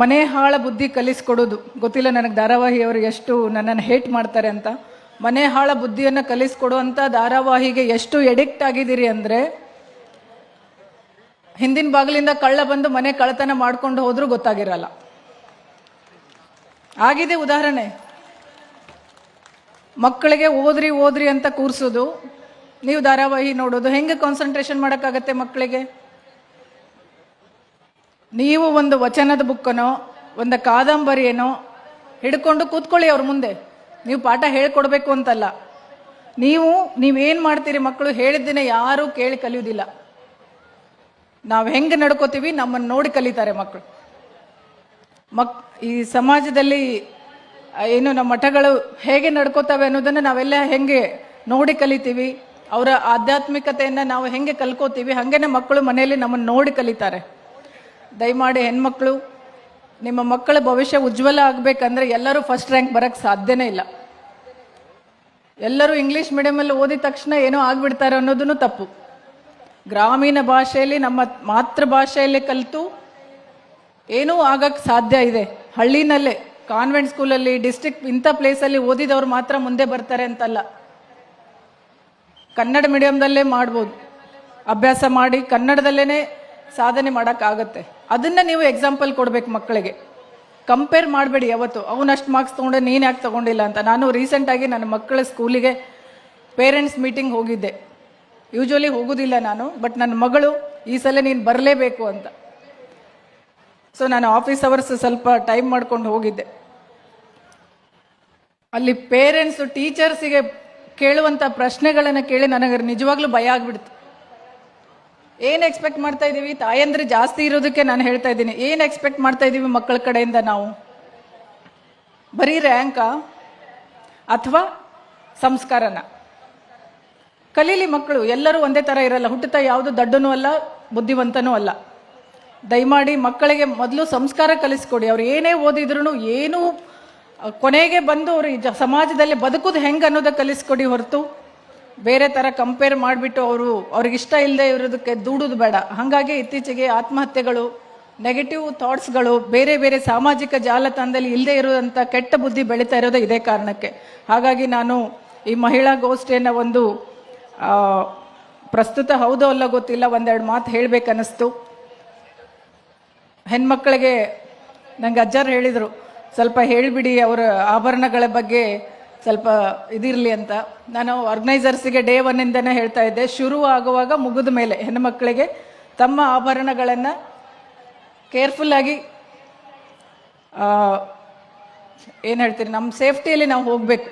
ಮನೆ ಹಾಳ ಬುದ್ಧಿ ಕಲಿಸ್ಕೊಡೋದು. ಗೊತ್ತಿಲ್ಲ ನನಗೆ ಧಾರಾವಾಹಿಯವರು ಎಷ್ಟು ನನ್ನನ್ನು ಹೇಟ್ ಮಾಡ್ತಾರೆ ಅಂತ. ಮನೆ ಹಾಳ ಬುದ್ಧಿಯನ್ನು ಕಲಿಸ್ಕೊಡುವಂಥ ಧಾರಾವಾಹಿಗೆ ಎಷ್ಟು ಎಡಿಕ್ಟ್ ಆಗಿದ್ದೀರಿ ಅಂದರೆ, ಹಿಂದಿನ ಬಾಗಿಲಿಂದ ಕಳ್ಳ ಬಂದು ಮನೆ ಕಳ್ಳತನ ಮಾಡ್ಕೊಂಡು ಹೋದ್ರೂ ಗೊತ್ತಾಗಿರಲ್ಲ. ಆಗಿದೆ ಉದಾಹರಣೆ. ಮಕ್ಕಳಿಗೆ ಓದ್ರಿ ಓದ್ರಿ ಅಂತ ಕೂರಿಸೋದು, ನೀವು ಧಾರಾವಾಹಿ ನೋಡೋದು. ಹೆಂಗೆ ಕಾನ್ಸಂಟ್ರೇಷನ್ ಮಾಡೋಕ್ಕಾಗತ್ತೆ ಮಕ್ಕಳಿಗೆ? ನೀವು ಒಂದು ವಚನದ ಬುಕ್ಕನೋ ಒಂದು ಕಾದಂಬರಿಯೇನೋ ಹಿಡ್ಕೊಂಡು ಕೂತ್ಕೊಳ್ಳಿ ಅವ್ರ ಮುಂದೆ. ನೀವು ಪಾಠ ಹೇಳ್ಕೊಡ್ಬೇಕು ಅಂತಲ್ಲ. ನೀವೇನು ಮಾಡ್ತೀರಿ? ಮಕ್ಕಳು ಹೇಳಿದ್ದನ್ನ ಯಾರೂ ಕೇಳಿ ಕಲಿಯೋದಿಲ್ಲ. ನಾವು ಹೆಂಗೆ ನಡ್ಕೋತೀವಿ ನಮ್ಮನ್ನು ನೋಡಿ ಕಲಿತಾರೆ ಮಕ್ಕಳು. ಈ ಸಮಾಜದಲ್ಲಿ ಏನು ನಮ್ಮ ಮಠಗಳು ಹೇಗೆ ನಡ್ಕೋತವೆ ಅನ್ನೋದನ್ನು ನಾವೆಲ್ಲ ಹೆಂಗೆ ನೋಡಿ ಕಲಿತೀವಿ, ಅವರ ಆಧ್ಯಾತ್ಮಿಕತೆಯನ್ನು ನಾವು ಹೆಂಗೆ ಕಲ್ಕೋತೀವಿ, ಹಾಗೇನೆ ಮಕ್ಕಳು ಮನೆಯಲ್ಲಿ ನಮ್ಮನ್ನು ನೋಡಿ ಕಲಿತಾರೆ. ದಯಮಾಡಿ ಹೆಣ್ಮಕ್ಳು, ನಿಮ್ಮ ಮಕ್ಕಳ ಭವಿಷ್ಯ ಉಜ್ವಲ ಆಗಬೇಕಂದ್ರೆ ಎಲ್ಲರೂ ಫಸ್ಟ್ ರ್ಯಾಂಕ್ ಬರೋಕ್ಕೆ ಸಾಧ್ಯನೇ ಇಲ್ಲ. ಎಲ್ಲರೂ ಇಂಗ್ಲೀಷ್ ಮೀಡಿಯಮಲ್ಲಿ ಓದಿದ ತಕ್ಷಣ ಏನೋ ಆಗಿಬಿಡ್ತಾರೆ ಅನ್ನೋದನ್ನು ತಪ್ಪು. ಗ್ರಾಮೀಣ ಭಾಷೆಯಲ್ಲಿ, ನಮ್ಮ ಮಾತೃಭಾಷೆಯಲ್ಲಿ ಕಲಿತು ಏನೂ ಆಗಕ್ಕೆ ಸಾಧ್ಯ ಇದೆ. ಹಳ್ಳಿನಲ್ಲೇ ಕಾನ್ವೆಂಟ್ ಸ್ಕೂಲಲ್ಲಿ, ಡಿಸ್ಟ್ರಿಕ್ಟ್ ಇಂಥ ಪ್ಲೇಸಲ್ಲಿ ಓದಿದವರು ಮಾತ್ರ ಮುಂದೆ ಬರ್ತಾರೆ ಅಂತಲ್ಲ. ಕನ್ನಡ ಮೀಡಿಯಮ್ದಲ್ಲೇ ಮಾಡ್ಬೋದು. ಅಭ್ಯಾಸ ಮಾಡಿ ಕನ್ನಡದಲ್ಲೇ ಸಾಧನೆ ಮಾಡೋಕ್ಕಾಗತ್ತೆ. ಅದನ್ನು ನೀವು ಎಕ್ಸಾಂಪಲ್ ಕೊಡಬೇಕು ಮಕ್ಕಳಿಗೆ. ಕಂಪೇರ್ ಮಾಡಬೇಡಿ ಯಾವತ್ತು. ಅವನಷ್ಟು ಮಾರ್ಕ್ಸ್ ತೊಗೊಂಡೆ ನೀನು ಯಾಕೆ ತೊಗೊಂಡಿಲ್ಲ ಅಂತ. ನಾನು ರೀಸೆಂಟಾಗಿ ನನ್ನ ಮಕ್ಕಳ ಸ್ಕೂಲಿಗೆ ಪೇರೆಂಟ್ಸ್ ಮೀಟಿಂಗ್ ಹೋಗಿದ್ದೆ. ಯೂಶ್ವಲಿ ಹೋಗೋದಿಲ್ಲ ನಾನು, ಬಟ್ ನನ್ನ ಮಗಳು ಈ ಸಲ ನೀನು ಬರಲೇಬೇಕು ಅಂತ. ಸೊ ನಾನು ಆಫೀಸ್ ಅವರ್ಸ್ ಸ್ವಲ್ಪ ಟೈಮ್ ಮಾಡ್ಕೊಂಡು ಹೋಗಿದ್ದೆ. ಅಲ್ಲಿ ಪೇರೆಂಟ್ಸು ಟೀಚರ್ಸಿಗೆ ಕೇಳುವಂಥ ಪ್ರಶ್ನೆಗಳನ್ನು ಕೇಳಿ ನನಗೆ ನಿಜವಾಗ್ಲೂ ಭಯ ಆಗ್ಬಿಡ್ತು. ಏನು ಎಕ್ಸ್ಪೆಕ್ಟ್ ಮಾಡ್ತಾ ಇದ್ದೀವಿ? ತಾಯಂದ್ರೆ ಜಾಸ್ತಿ ಇರೋದಕ್ಕೆ ನಾನು ಹೇಳ್ತಾ ಇದ್ದೀನಿ. ಏನು ಎಕ್ಸ್ಪೆಕ್ಟ್ ಮಾಡ್ತಾ ಇದ್ದೀವಿ ಮಕ್ಕಳ ಕಡೆಯಿಂದ ನಾವು? ಬರೀ ರ್ಯಾಂಕಾ ಅಥವಾ ಸಂಸ್ಕಾರನ? ಕಲೀಲಿ ಮಕ್ಕಳು. ಎಲ್ಲರೂ ಒಂದೇ ಥರ ಇರಲ್ಲ. ಹುಟ್ಟುತ್ತಾ ಯಾವುದು ದಡ್ಡನೂ ಅಲ್ಲ, ಬುದ್ಧಿವಂತನೂ ಅಲ್ಲ. ದಯಮಾಡಿ ಮಕ್ಕಳಿಗೆ ಮೊದಲು ಸಂಸ್ಕಾರ ಕಲಿಸ್ಕೊಡಿ. ಅವ್ರು ಏನೇ ಓದಿದ್ರು ಏನೂ ಕೊನೆಗೆ ಬಂದು ಅವರು ಸಮಾಜದಲ್ಲಿ ಬದುಕೋದು ಹೆಂಗೆ ಅನ್ನೋದು ಕಲಿಸ್ಕೊಡಿ ಹೊರತು ಬೇರೆ ಥರ ಕಂಪೇರ್ ಮಾಡಿಬಿಟ್ಟು ಅವ್ರಿಗಿಷ್ಟ ಇಲ್ಲದೆ ಇರೋದಕ್ಕೆ ದೂಡೋದು ಬೇಡ. ಹಾಗಾಗಿ ಇತ್ತೀಚೆಗೆ ಆತ್ಮಹತ್ಯೆಗಳು, ನೆಗೆಟಿವ್ ಥಾಟ್ಸ್ಗಳು, ಬೇರೆ ಬೇರೆ ಸಾಮಾಜಿಕ ಜಾಲತಾಣದಲ್ಲಿ ಇಲ್ಲದೆ ಇರುವಂಥ ಕೆಟ್ಟ ಬುದ್ಧಿ ಬೆಳೀತಾ ಇರೋದು ಇದೇ ಕಾರಣಕ್ಕೆ. ಹಾಗಾಗಿ ನಾನು ಈ ಮಹಿಳಾ ಗೋಷ್ಠಿಯನ್ನು ಒಂದು ಪ್ರಸ್ತುತ ಹೌದೋ ಅಲ್ಲ ಗೊತ್ತಿಲ್ಲ, ಒಂದೆರಡು ಮಾತು ಹೇಳಬೇಕನ್ನಿಸ್ತು. ಹೆಣ್ಮಕ್ಳಿಗೆ ನಂಗೆ ಅಜ್ಜರು ಹೇಳಿದರು, ಸ್ವಲ್ಪ ಹೇಳಿಬಿಡಿ ಅವರ ಆಭರಣಗಳ ಬಗ್ಗೆ ಸ್ವಲ್ಪ ಇದಿರಲಿ ಅಂತ. ನಾನು ಆರ್ಗನೈಸರ್ಸಿಗೆ ಡೇ 1 ಹೇಳ್ತಾ ಇದ್ದೆ, ಶುರು ಆಗುವಾಗ ಮುಗಿದ ಮೇಲೆ ಹೆಣ್ಣುಮಕ್ಕಳಿಗೆ ತಮ್ಮ ಆಭರಣಗಳನ್ನು ಕೇರ್ಫುಲ್ಲಾಗಿ ಏನು ಹೇಳ್ತೀರಿ, ನಮ್ಮ ಸೇಫ್ಟಿಯಲ್ಲಿ ನಾವು ಹೋಗಬೇಕು.